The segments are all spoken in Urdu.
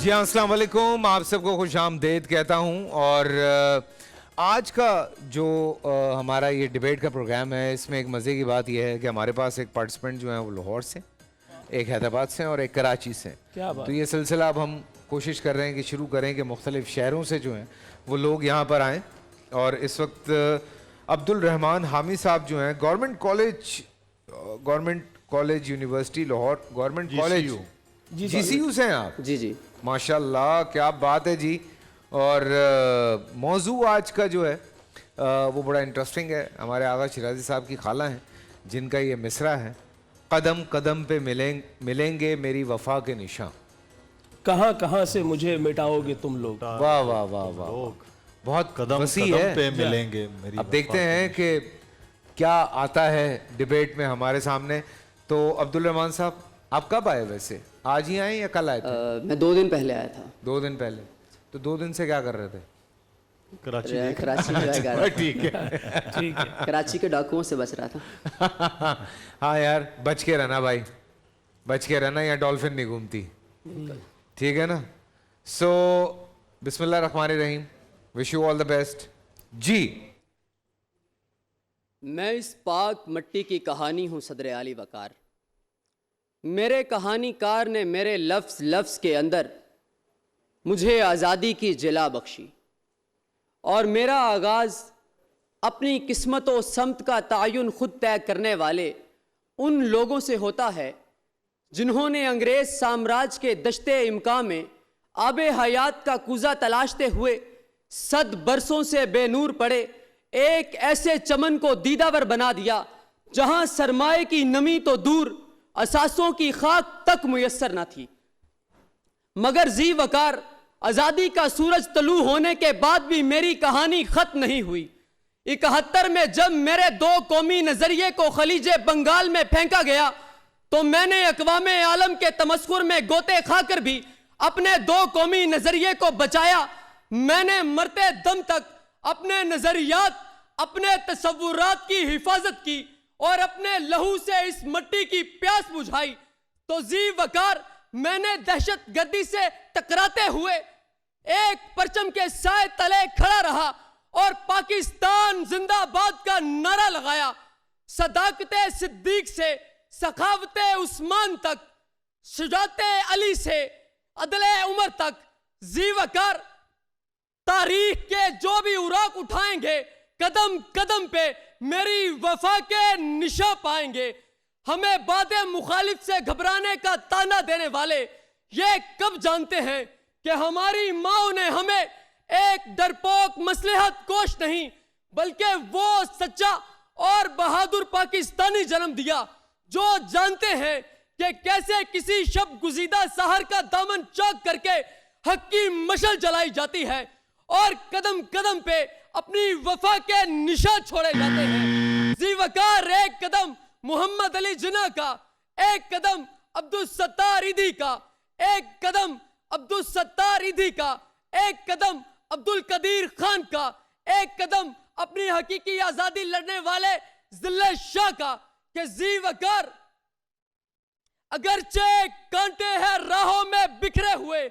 جی ہاں، السلام علیکم، آپ سب کو خوش آمدید کہتا ہوں. اور آج کا جو ہمارا یہ ڈیبیٹ کا پروگرام ہے، اس میں ایک مزے کی بات یہ ہے کہ ہمارے پاس ایک پارٹیسپینٹ جو ہیں وہ لاہور سے، ایک حیدرآباد سے اور ایک کراچی سے. تو یہ سلسلہ اب ہم کوشش کر رہے ہیں کہ شروع کریں کہ مختلف شہروں سے جو ہیں وہ لوگ یہاں پر آئیں. اور اس وقت عبد الرحمان حامی صاحب جو ہیں government college university Lahore, government college G C U سے ہیں آپ؟ جی ماشاء اللہ، کیا بات ہے جی. اور موضوع آج کا جو ہے وہ بڑا انٹرسٹنگ ہے. ہمارے آغا شیرازی صاحب کی خالہ ہیں جن کا یہ مصرع ہے، قدم قدم پہ ملیں گے میری وفا کے نشاں، کہاں کہاں سے مجھے مٹاؤ گے تم لوگ. واہ واہ واہ واہ، بہت وسیع ہے. پہ ملیں گے میری. اب دیکھتے ہیں کہ کیا آتا ہے ڈیبیٹ میں ہمارے سامنے. تو عبد الرحمان صاحب، آپ کب آئے؟ ویسے آج ہی آئے یا کل آئے تھے؟ میں 2 دن پہلے آیا تھا. 2 دن پہلے. تو 2 دن سے کیا کر رہے تھے؟ کراچی کے ڈاکوؤں سے بچ رہا تھا. ہاں یار، بچ کے رہنا بھائی، بچ کے رہنا، یا ڈولفن نہیں گھومتی. ٹھیک ہے نا. سو بسم اللہ الرحمن الرحیم، wish you all the best. جی، میں اس پاک مٹی کی کہانی ہوں صدر عالی وقار. میرے کہانی کار نے میرے لفظ لفظ کے اندر مجھے آزادی کی جلا بخشی، اور میرا آغاز اپنی قسمت و سمت کا تعین خود طے کرنے والے ان لوگوں سے ہوتا ہے جنہوں نے انگریز سامراج کے دشت امکاں میں آب حیات کا کوزہ تلاشتے ہوئے 100 برسوں سے بے نور پڑے ایک ایسے چمن کو دیداور بنا دیا جہاں سرمائے کی نمی تو دور، اساسوں کی خاک تک میسر نہ تھی. مگر ذی وقار آزادی کا سورج طلوع ہونے کے بعد بھی میری کہانی ختم نہیں ہوئی. 71 میں جب میرے 2 قومی نظریے کو خلیج بنگال میں پھینکا گیا تو میں نے اقوام عالم کے تمسخر میں گوتے کھا کر بھی اپنے 2 قومی نظریے کو بچایا. میں نے مرتے دم تک اپنے نظریات، اپنے تصورات کی حفاظت کی اور اپنے لہو سے اس مٹی کی پیاس بجھائی. تو ذی وقار میں نے دہشت گردی سے ٹکراتے ہوئے ایک پرچم کے سائے تلے کھڑا رہا اور پاکستان زندہ باد کا نعرہ لگایا. صداقت صدیق سے سخاوت عثمان تک، شجاعت علی سے عدل عمر تک، ذی وقار تاریخ کے جو بھی اوراق اٹھائیں گے قدم قدم پہ میری وفا کے نشاں پائیں گے. ہمیں باد مخالف سے گھبرانے کا تانا دینے والے یہ کب جانتے ہیں کہ ہماری ماں نے ہمیں ایک ڈرپوک مصلحت کوش نہیں بلکہ وہ سچا اور بہادر پاکستانی جنم دیا جو جانتے ہیں کہ کیسے کسی شب گزیدہ سحر کا دامن چاک کر کے حق کی مشعل جلائی جاتی ہے اور قدم قدم پہ اپنی وفا کے نشان چھوڑے جاتے ہیں. ذی وقار ایک قدم محمد علی جناح کا، ایک قدم عبدالستار ایدھی کا، ایک قدم عبدالستار ایدھی کا، ایک قدم عبدالقدیر خان کا، ایک قدم اپنی حقیقی آزادی لڑنے والے ذلِ شاہ کا. کہ ذی وقار اگرچہ کانٹے ہیں راہوں میں بکھرے ہوئے،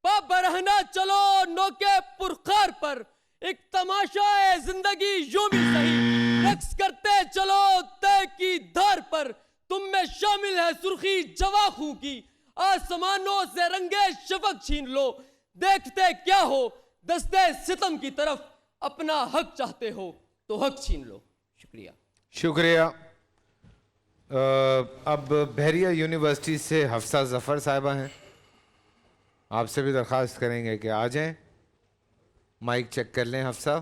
پا برہنہ چلو نوکے پرخار پر، ایک تماشا ہے زندگی یوں بھی صحیح، رقص کرتے چلو طے کی دھار پر. تم میں شامل ہے سرخی جواں خوں کی، آسمانوں سے رنگے شفق چھین لو. دیکھتے کیا ہو دستے ستم کی طرف، اپنا حق چاہتے ہو تو حق چھین لو. شکریہ. شکریہ. اب بحریہ یونیورسٹی سے حفصہ ظفر صاحبہ ہیں. آپ سے بھی درخواست کریں گے کہ آ جائیں. مائک چیک کر لیں. حفصہ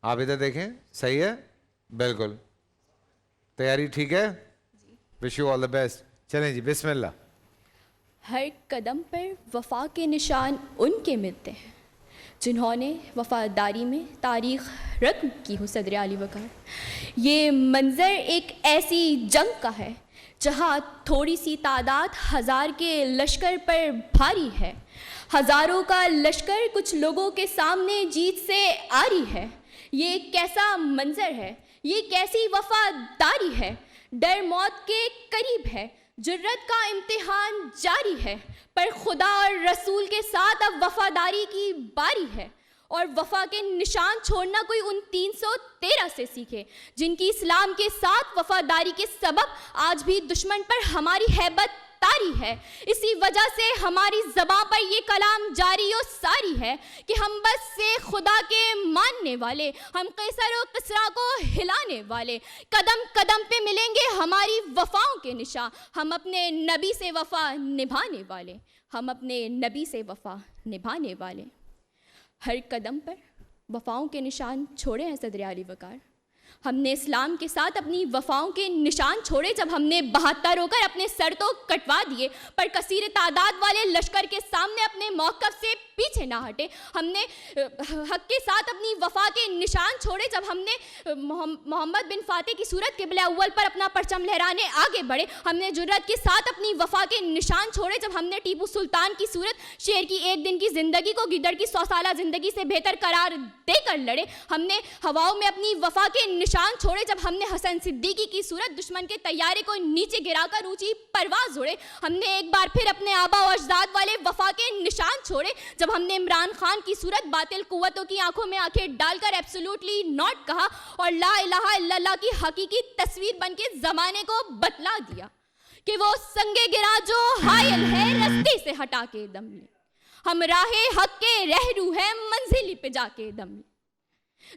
آپ ادھر دیکھیں، صحیح ہے؟ بالکل. تیاری ٹھیک ہے؟ Wish you all the best. چلیں جی، بسم اللہ. ہر قدم پر وفا کے نشان ان کے ملتے ہیں جنہوں نے وفاداری میں تاریخ رقم کی ہو صدر عالی وقار. یہ منظر ایک ایسی جنگ کا ہے جہاں تھوڑی سی تعداد 1000 کے لشکر پر بھاری ہے. ہزاروں کا لشکر کچھ لوگوں کے سامنے جیت سے آری ہے. یہ کیسا منظر ہے، یہ کیسی وفاداری ہے. ڈر موت کے قریب ہے، جرت کا امتحان جاری ہے، پر خدا اور رسول کے ساتھ اب وفاداری کی باری ہے، اور وفا کے نشان چھوڑنا کوئی ان 313 سے سیکھے جن کی اسلام کے ساتھ وفاداری کے سبب آج بھی دشمن پر ہماری ہیبت طاری ہے۔ اسی وجہ سے ہماری زبان پر یہ کلام جاری و ساری ہے کہ ہم بس سے خدا کے ماننے والے، ہم قیصر و کسریٰ کو ہلانے والے، قدم قدم پہ ملیں گے ہماری وفاؤں کے نشاں، ہم اپنے نبی سے وفا نبھانے والے، ہم اپنے نبی سے وفا نبھانے والے۔ ہر قدم پر وفاؤں کے نشان چھوڑے ہیں صدر اعلی وقار۔ ہم نے اسلام کے ساتھ اپنی وفاؤں کے نشان چھوڑے جب ہم نے 72 ہو کر اپنے سر تو کٹوا دیے، پر کثیر تعداد والے لشکر کے سامنے اپنے موقف سے پیچھے نہ ہٹے۔ ہم نے حق کے ساتھ اپنی وفا کے نشان چھوڑے جب ہم نے محمد بن فاتح کی صورت قبلہ اول پر اپنا پرچم لہرانے آگے بڑھے۔ ہم نے جرت کے ساتھ اپنی وفا کے نشان چھوڑے جب ہم نے ٹیپو سلطان کی صورت شیر کی ایک دن کی زندگی کو گدڑ کی 100 سالہ زندگی سے بہتر قرار دے کر لڑے۔ ہم نے ہواؤں میں اپنی وفا کے نشان چھوڑے جب ہم نے حسن صدیقی کی صورت دشمن کے طیارے کو نیچے گرا کر اونچی پرواز اڑے۔ ہم نے ایک بار پھر اپنے آبا و اجداد والے وفا کے نشان چھوڑے جب ہم نے عمران خان کی صورت باطل قوتوں کی آنکھوں میں آنکھیں ڈال کر ایبسولوٹلی ناٹ کہا اور لا الہ الا اللہ کی حقیقی تصویر بن کے زمانے کو بتلا دیا کہ وہ سنگے گرا جو حائل ہے رستے سے ہٹا کے دم لے، ہم راہ حق کے رہرو ہیں منزل پہ جا کے دم لے،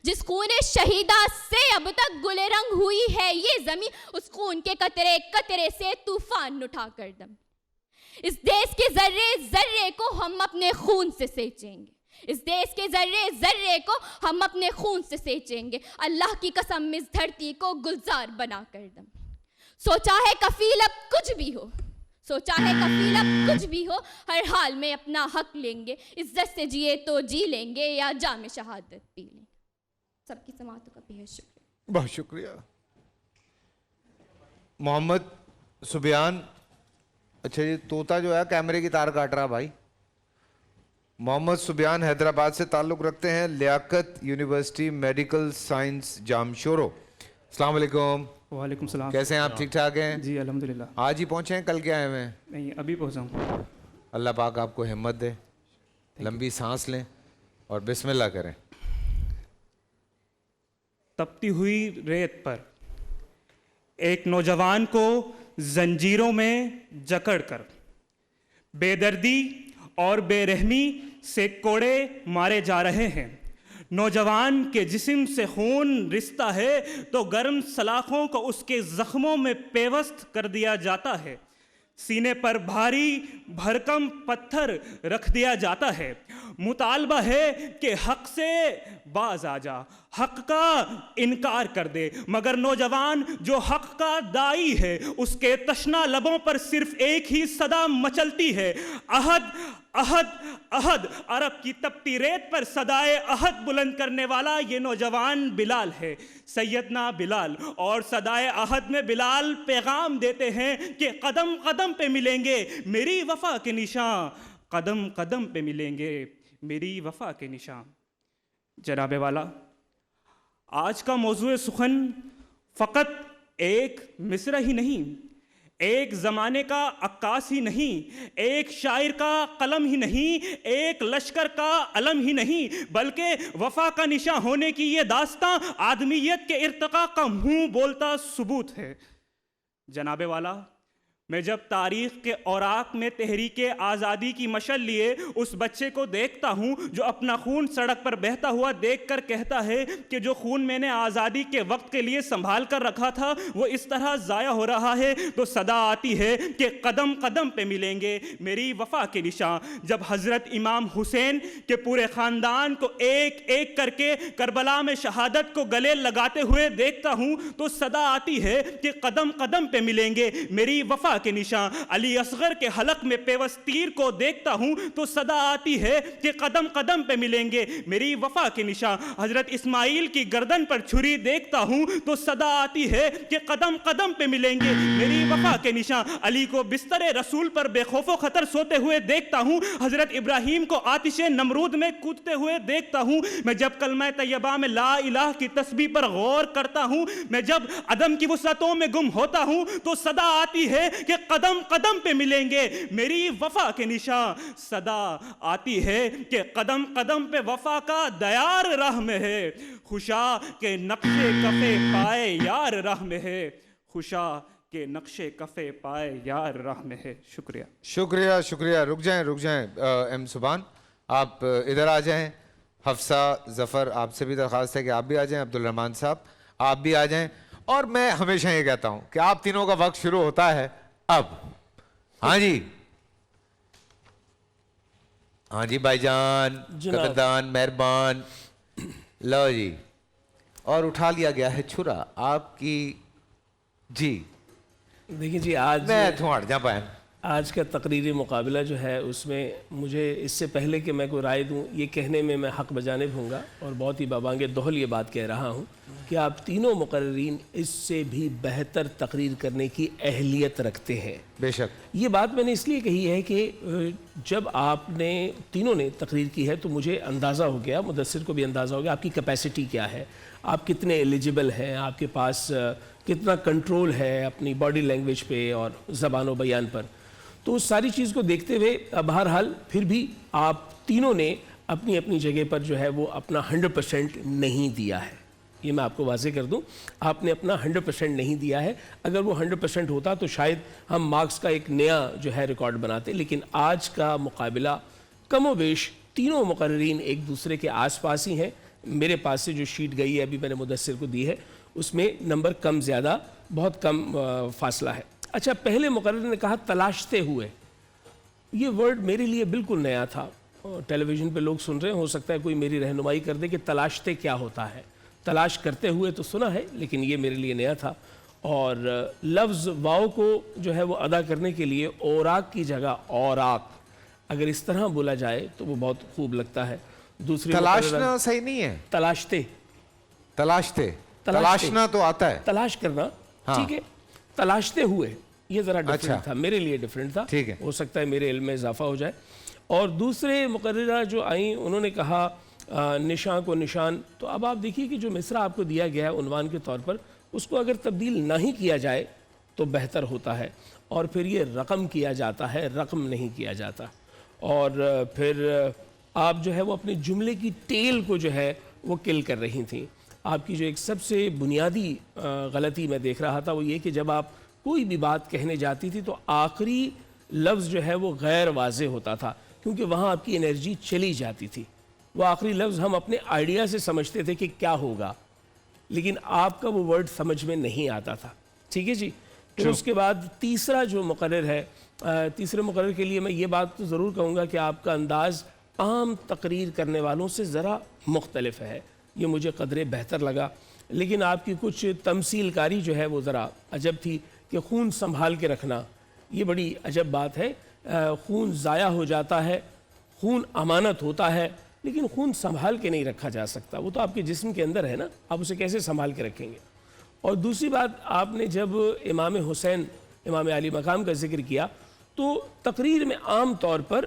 جس خون شہیدہ سے اب تک گلے رنگ ہوئی ہے یہ زمین، اس خون کے قطرے قطرے سے طوفان اٹھا کر دم، اس دیش کے ذرے ذرے کو ہم اپنے خون سے سینچیں گے، اس دیش کے ذرے ذرے کو ہم اپنے خون سے سینچیں گے، اللہ کی قسم اس دھرتی کو گلزار بنا کر دم۔ سوچا ہے کفیل اب کچھ بھی ہو، سوچا ہے کفیل اب کچھ بھی ہو، ہر حال میں اپنا حق لیں گے، عزت سے جیے تو جی لیں گے یا جام شہادت پی لیں گے۔ سب کی سماعتوں کا بہت شکریہ۔ بہت شکریہ محمد سبیان۔ اچھا یہ طوطا جو ہے کیمرے کی تار کاٹ رہا بھائی۔ محمد سبیان حیدرآباد سے تعلق رکھتے ہیں، لیاقت یونیورسٹی میڈیکل سائنس جامشورو۔ السلام علیکم۔ وعلیکم السلام۔ کیسے ہیں آپ؟ ٹھیک ٹھاک ہیں؟ جی الحمدللہ۔ آج ہی پہنچے ہیں؟ کل کیا آئے ہوئے ہیں؟ نہیں ابھی پہنچا ہوں۔ اللہ پاک آپ کو ہمت دے، لمبی سانس لیں اور بسم اللہ کریں۔ تپتی ہوئی ریت پر ایک نوجوان کو زنجیروں میں جکڑ کر بے دردی اور بے رحمی سے کوڑے مارے جا رہے ہیں۔ نوجوان کے جسم سے خون رستا ہے تو گرم سلاخوں کو اس کے زخموں میں پیوست کر دیا جاتا ہے، سینے پر بھاری بھرکم پتھر رکھ دیا جاتا ہے۔ مطالبہ ہے کہ حق سے باز آ جا، حق کا انکار کر دے، مگر نوجوان جو حق کا داعی ہے اس کے تشنہ لبوں پر صرف ایک ہی صدا مچلتی ہے، عہد عہد عہد۔ عرب کی تپتی ریت پر صدائے عہد بلند کرنے والا یہ نوجوان بلال ہے، سیدنا بلال، اور صدائے عہد میں بلال پیغام دیتے ہیں کہ قدم قدم پہ ملیں گے میری وفا کے نشان، قدم قدم پہ ملیں گے میری وفا کے نشان۔ جناب والا، آج کا موضوع سخن فقط ایک مصرع ہی نہیں، ایک زمانے کا عکاس ہی نہیں، ایک شاعر کا قلم ہی نہیں، ایک لشکر کا علم ہی نہیں، بلکہ وفا کا نشان ہونے کی یہ داستاں آدمیت کے ارتقاء کا منہ بولتا ثبوت ہے۔ جناب والا، میں جب تاریخ کے اوراق میں تحریک آزادی کی مشعل لیے اس بچے کو دیکھتا ہوں جو اپنا خون سڑک پر بہتا ہوا دیکھ کر کہتا ہے کہ جو خون میں نے آزادی کے وقت کے لیے سنبھال کر رکھا تھا وہ اس طرح ضائع ہو رہا ہے، تو صدا آتی ہے کہ قدم قدم پہ ملیں گے میری وفا کے نشان۔ جب حضرت امام حسین کے پورے خاندان کو ایک ایک کر کے کربلا میں شہادت کو گلے لگاتے ہوئے دیکھتا ہوں تو صدا آتی ہے کہ قدم قدم پہ ملیں گے میری وفا کے نشان۔ علی اصغر کے حلق میں پیوست تیر کو دیکھتا ہوں تو صدا آتی ہے کہ قدم قدم پہ ملیں گے میری وفا کے نشان۔ حضرت اسماعیل کی گردن پر چھری دیکھتا ہوں تو صدا آتی ہے کہ قدم قدم پہ ملیں گے میری وفا کے نشان۔ علی کو بستر رسول پر بے خوف و خطر سوتے ہوئے دیکھتا ہوں، حضرت ابراہیم کو آتش نمرود میں کودتے ہوئے دیکھتا ہوں۔ میں جب کلمہ طیبہ میں لا الہ کی تسبیح پر غور کرتا ہوں، میں جب عدم کی وسعتوں میں گم ہوتا ہوں تو صدا آتی ہے کہ قدم قدم پہ ملیں گے میری وفا کے نشان. صدا آتی ہے کہ قدم قدم پہ وفا کا دیار راہ میں ہے. خوشا کہ نقش کفے پائے یار راہ میں ہے. خوشا کہ نقش کفے پائے یار راہ میں ہے. شکریہ. شکریہ شکریہ. رک جائیں ایم سبحان، آپ ادھر آ جائیں. حفصہ، ظفر، آپ سے بھی درخواست ہے کہ آپ بھی آ جائیں. عبدالرحمن صاحب آپ بھی آ جائیں. اور میں ہمیشہ یہ کہتا ہوں کہ آپ تینوں کا وقت شروع ہوتا ہے اب. ہاں جی بھائی جان، قدردان، مہربان. لو جی، اور اٹھا لیا گیا ہے چھرا آپ کی. جی دیکھیں جی، میں تھوڑ جا پائیں. آج کا تقریری مقابلہ جو ہے اس میں مجھے اس سے پہلے کہ میں کوئی رائے دوں یہ کہنے میں حق بجانب ہوں گا اور بہت ہی بابانگ دہل یہ بات کہہ رہا ہوں کہ آپ تینوں مقررین اس سے بھی بہتر تقریر کرنے کی اہلیت رکھتے ہیں. بے شک. یہ بات میں نے اس لیے کہی ہے کہ جب آپ نے تینوں نے تقریر کی ہے تو مجھے اندازہ ہو گیا، مدثر کو بھی اندازہ ہو گیا آپ کی کیپیسٹی کیا ہے، آپ کتنے ایلیجبل ہیں، آپ کے پاس کتنا کنٹرول ہے اپنی باڈی لینگویج پہ اور زبان و بیان پر. تو اس ساری چیز کو دیکھتے ہوئے بہرحال پھر بھی آپ تینوں نے اپنی اپنی جگہ پر جو ہے وہ اپنا 100% نہیں دیا ہے. یہ میں آپ کو واضح کر دوں، آپ نے اپنا 100% نہیں دیا ہے. اگر وہ 100% ہوتا تو شاید ہم مارکس کا ایک نیا جو ہے ریکارڈ بناتے. لیکن آج کا مقابلہ کم و بیش تینوں مقررین ایک دوسرے کے آس پاس ہی ہیں. میرے پاس سے جو شیٹ گئی ہے ابھی میں نے مدثر کو دی ہے اس میں نمبر کم زیادہ بہت کم فاصلہ ہے. اچھا، پہلے مقرر نے کہا تلاشتے ہوئے. یہ ورڈ میرے لیے بالکل نیا تھا. ٹیلی ویژن پہ لوگ سن رہے ہیں، ہو سکتا ہے کوئی میری رہنمائی کر دے کہ تلاشتے کیا ہوتا ہے. تلاش کرتے ہوئے تو سنا ہے لیکن یہ میرے لیے نیا تھا. اور لفظ واو کو جو ہے وہ ادا کرنے کے لیے اوراق کی جگہ اوراق اگر اس طرح بولا جائے تو وہ بہت خوب لگتا ہے. دوسری تلاشنا صحیح نہیں ہے. تلاشنا تو آتا ہے، تلاش کرنا. ٹھیک ہے، تلاشتے ہوئے یہ ذرا ڈیفرنٹ تھا، میرے لیے ڈیفرنٹ تھا. ہو سکتا ہے میرے علم میں اضافہ ہو جائے. اور دوسرے مقررہ جو آئیں انہوں نے کہا نشان کو نشان. تو اب آپ دیکھیے کہ جو مصرع آپ کو دیا گیا ہے عنوان کے طور پر اس کو اگر تبدیل نہ ہی کیا جائے تو بہتر ہوتا ہے. اور پھر یہ رقم کیا جاتا ہے، رقم نہیں کیا جاتا. اور پھر آپ جو ہے وہ اپنے جملے کی ٹیل کو جو ہے وہ کل کر رہی تھیں. آپ کی جو ایک سب سے بنیادی غلطی میں دیکھ رہا تھا وہ یہ کہ جب آپ کوئی بھی بات کہنے جاتی تھی تو آخری لفظ جو ہے وہ غیر واضح ہوتا تھا کیونکہ وہاں آپ کی انرجی چلی جاتی تھی. وہ آخری لفظ ہم اپنے آئیڈیا سے سمجھتے تھے کہ کیا ہوگا لیکن آپ کا وہ ورڈ سمجھ میں نہیں آتا تھا. ٹھیک ہے جی. پھر اس کے بعد تیسرا جو مقرر ہے، تیسرے مقرر کے لیے میں یہ بات تو ضرور کہوں گا کہ آپ کا انداز عام تقریر کرنے والوں سے ذرا مختلف ہے. یہ مجھے قدرے بہتر لگا. لیکن آپ کی کچھ تمثیل کاری جو ہے وہ ذرا عجب تھی کہ خون سنبھال کے رکھنا، یہ بڑی عجب بات ہے. خون ضائع ہو جاتا ہے، خون امانت ہوتا ہے لیکن خون سنبھال کے نہیں رکھا جا سکتا. وہ تو آپ کے جسم کے اندر ہے نا، آپ اسے کیسے سنبھال کے رکھیں گے. اور دوسری بات، آپ نے جب امام حسین امام علی مقام کا ذکر کیا تو تقریر میں عام طور پر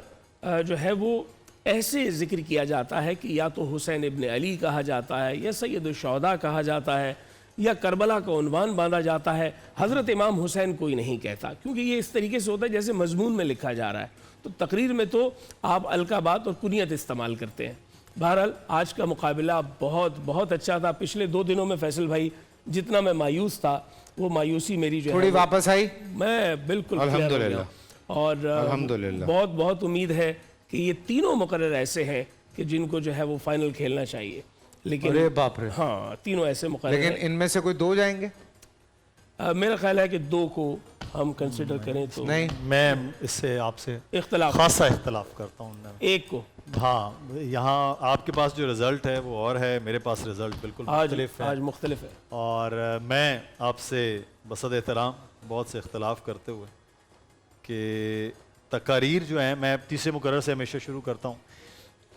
جو ہے وہ ایسے ذکر کیا جاتا ہے کہ یا تو حسین ابن علی کہا جاتا ہے یا سید الشہداء کہا جاتا ہے یا کربلا کا عنوان باندھا جاتا ہے. حضرت امام حسین کوئی نہیں کہتا کیونکہ یہ اس طریقے سے ہوتا ہے جیسے مضمون میں لکھا جا رہا ہے. تو تقریر میں تو آپ القابات اور کنیت استعمال کرتے ہیں. بہرحال آج کا مقابلہ بہت بہت اچھا تھا. پچھلے 2 دنوں میں فیصل بھائی جتنا میں مایوس تھا وہ مایوسی میری جو تھوڑی واپس آئی، میں بالکل الحمدللہ. اور بہت بہت امید ہے کہ یہ تینوں مقرر ایسے ہیں کہ جن کو جو ہے وہ فائنل کھیلنا چاہیے. لیکن ہاں تینوں ایسے مقرر ہیں. لیکن ان میں سے کوئی 2 جائیں گے. میرا خیال ہے کہ 2 کو ہم کنسیڈر کریں تو نہیں، میں اس سے آپ سے اختلاف خاصا اختلاف کرتا ہوں. ایک کو ہاں، یہاں آپ کے پاس جو رزلٹ ہے وہ اور ہے، میرے پاس رزلٹ بالکل مختلف ہے. آج مختلف ہے. اور میں آپ سے بصد احترام بہت سے اختلاف کرتے ہوئے کہ تقاریر جو ہیں، میں تیسرے مقرر سے ہمیشہ شروع کرتا ہوں.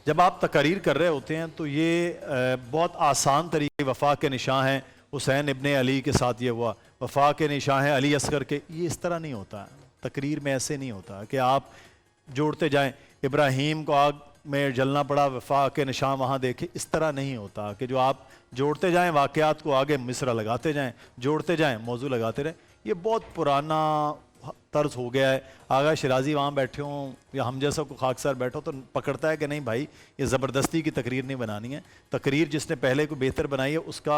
جب آپ تقاریر کر رہے ہوتے ہیں تو یہ بہت آسان طریقے، وفا کے نشان ہیں حسین ابن علی کے ساتھ یہ ہوا، وفا کے نشان ہیں علی اصغر کے. یہ اس طرح نہیں ہوتا ہے تقریر میں. ایسے نہیں ہوتا کہ آپ جوڑتے جائیں. ابراہیم کو آگ میں جلنا پڑا، وفا کے نشان وہاں دیکھے. اس طرح نہیں ہوتا کہ جو آپ جوڑتے جائیں واقعات کو، آگے مصرع لگاتے جائیں، جوڑتے جائیں، موضوع لگاتے رہیں. یہ بہت پرانا طرز ہو گیا ہے. آغا شرازی وہاں بیٹھے ہوں یا ہم جیسا کو خاکسار بیٹھو تو پکڑتا ہے کہ نہیں بھائی یہ زبردستی کی تقریر نہیں بنانی ہے. تقریر جس نے پہلے کو بہتر بنائی ہے اس کا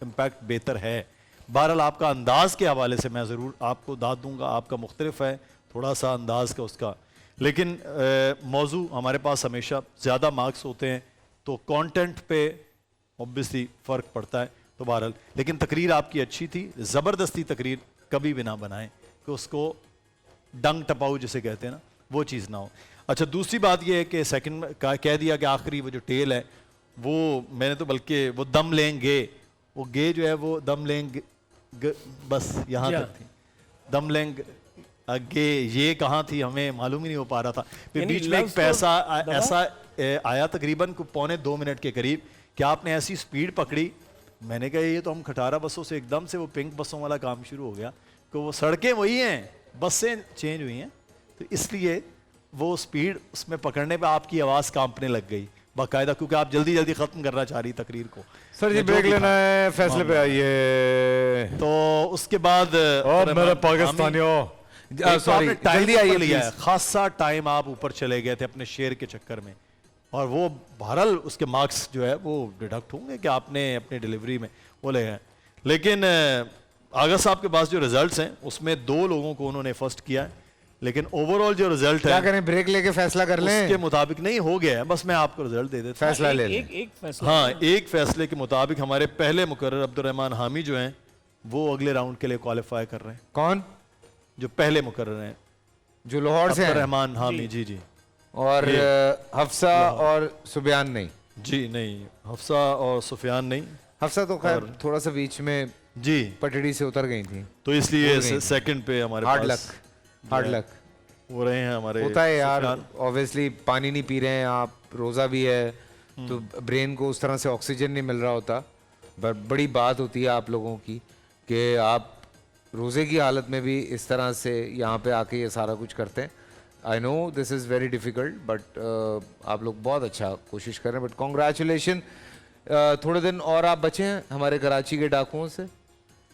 امپیکٹ بہتر ہے. بہرحال آپ کا انداز کے حوالے سے میں ضرور آپ کو داد دوں گا, آپ کا مختلف ہے تھوڑا سا انداز کا اس کا, لیکن موضوع ہمارے پاس ہمیشہ زیادہ مارکس ہوتے ہیں تو کانٹینٹ پہ اوبیسلی فرق پڑتا ہے. تو بہرحال لیکن تقریر آپ کی اچھی تھی. زبردستی تقریر کبھی بھی نہ بنائیں کہ اس کو ڈنگ ٹپاؤ جسے کہتے ہیں نا, وہ چیز نہ ہو. اچھا دوسری بات یہ ہے کہ سیکنڈ کہہ دیا کہ آخری وہ جو ٹیل ہے وہ میں نے تو بلکہ وہ دم لیں گے, وہ گے جو ہے وہ دم لیں گے بس یہاں تک تھی. دم لیں گے یہ کہاں تھی ہمیں معلوم ہی نہیں ہو پا رہا تھا. پھر بیچ میں ایک پیسہ ایسا آیا تقریباً 2.25 منٹ کے قریب کہ آپ نے ایسی سپیڈ پکڑی, میں نے کہا یہ تو ہم کھٹارہ بسوں سے ایک دم سے وہ پنک بسوں والا کام شروع ہو گیا کہ وہ سڑکیں وہی ہیں بسیں چینج ہوئی ہیں, تو اس لیے وہ سپیڈ اس میں پکڑنے پہ آپ کی آواز کانپنے لگ گئی باقاعدہ, کیونکہ آپ جلدی جلدی ختم کرنا چاہ رہی تقریر کو. سر جی بریک لینا ہے, فیصلے پہ آئیے. تو اس کے بعد اور میرے پاکستانیوں سوری جلدی آئیے, خاصا ٹائم آپ اوپر چلے گئے تھے اپنے شعر کے چکر میں, اور وہ بہرحال اس کے مارکس جو ہے وہ ڈیڈکٹ ہوں گے کہ آپ نے اپنی ڈیلیوری میں وہ لے گئے. لیکن آغا صاحب کے پاس جو ریزلٹس ہیں اس میں 2 لوگوں کو انہوں نے فرسٹ کیا ہے, لیکن اوور آل جو ریزلٹ ہے کیا کریں, بریک لے کے فیصلہ کر لیں, اس کے مطابق نہیں ہو گیا ہے. بس میں آپ کو ریزلٹ دے دیتا ہوں, فیصلہ لے لیں. ہاں ایک فیصلے کے مطابق ہمارے پہلے مقرر عبدالرحمن حامی جو ہیں وہ اگلے راؤنڈ کے لیے کوالیفائی کر رہے ہیں. کون جو پہلے مقرر ہیں جو لاہور سے ہیں؟ عبدالرحمن حامی. جی جی. اور حفصہ اور سفیان نہیں؟ جی نہیں, حفصہ اور سفیان نہیں. حفصہ تو خیر تھوڑا سا بیچ میں جی پٹڑی سے اتر گئی تھی, تو اس لیے سیکنڈ پہ ہمارے پاس ہارڈ لک ہو رہے ہیں ہمارے. ہوتا ہے یار, اوبویسلی پانی نہیں پی رہے ہیں آپ, روزہ بھی ہے تو برین کو اس طرح سے آکسیجن نہیں مل رہا ہوتا. بڑی بات ہوتی ہے آپ لوگوں کی کہ آپ روزے کی حالت میں بھی اس طرح سے یہاں پہ آ کے یہ سارا کچھ کرتے ہیں. آئی نو دس از ویری ڈیفیکلٹ بٹ آپ لوگ بہت اچھا کوشش کر رہے ہیں, بٹ کانگریچولیشن. تھوڑے دن اور آپ بچے ہیں ہمارے کراچی کے ڈاکوؤں سے,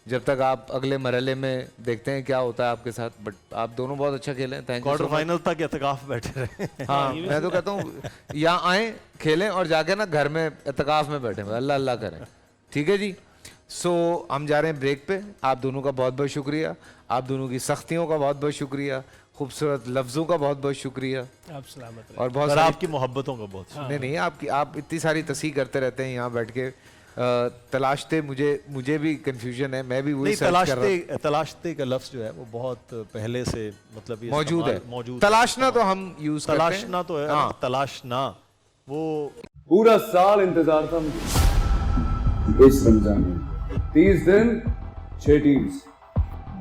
جب تک آپ اگلے مرحلے میں دیکھتے ہیں کیا ہوتا ہے آپ کے ساتھ. بٹ آپ دونوں بہت اچھا کھیلیں, تھینک یو. کوارٹر فائنل تک اعتکاف بیٹھے رہے. ہاں میں تو کہتا ہوں یہاں آئیں کھیلیں اور جا کے نا گھر میں اعتکاف میں بیٹھیں, اللہ اللہ کریں. ٹھیک ہے جی. سو ہم جا رہے ہیں بریک پہ. آپ دونوں کا بہت بہت شکریہ, آپ دونوں کی سختیوں کا بہت بہت شکریہ, خوبصورت لفظوں کا بہت بہت شکریہ, آپ سلامت رہیں, اور بہت آپ کی محبتوں کا بہت. نہیں آپ اتنی ساری تصحیح کرتے رہتے ہیں یہاں بیٹھ کے. تلاشتے مجھے بھی کنفیوژن ہے, میں بھی وہی سرچ کر رہا ہوں. تلاشتے کا لفظ جو ہے وہ بہت پہلے سے مطلب موجود ہے. تلاشنا تو ہم یوز کرتے ہیں, تلاشنا تو ہے, تلاشنا وہ پورا سال انتظار تھا مجھے اس رمضان میں. 30 دن 6 ٹیمز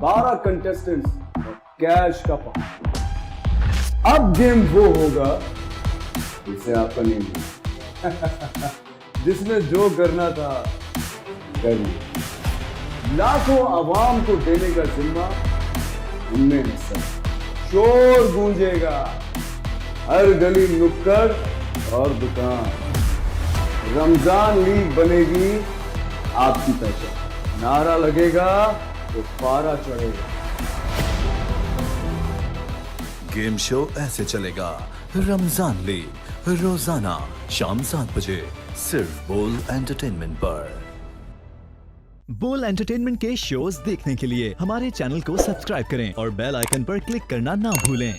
12 کنٹیسٹنٹس کیش کا پاؤں. اب گیم وہ ہوگا جسے آپ کا نہیں ہوگا, جس نے جو کرنا تھا کر لیا. لاکھوں عوام کو دینے کا ذمہ ہم نے حصہ. شور گونجے گا ہر گلی نکڑ اور دکان. رمضان لیگ بنے گی آپ کی پہچان. نعرہ لگے گا تو پارا چڑھے گا. گیم شو ایسے چلے گا. رمضان لیگ روزانہ شام 7 بجے صرف بول انٹرٹینمنٹ پر. بول انٹرٹینمنٹ کے شوز دیکھنے کے لیے ہمارے چینل کو سبسکرائب کریں اور بیل آئیکن پر کلک کرنا نہ بھولیں.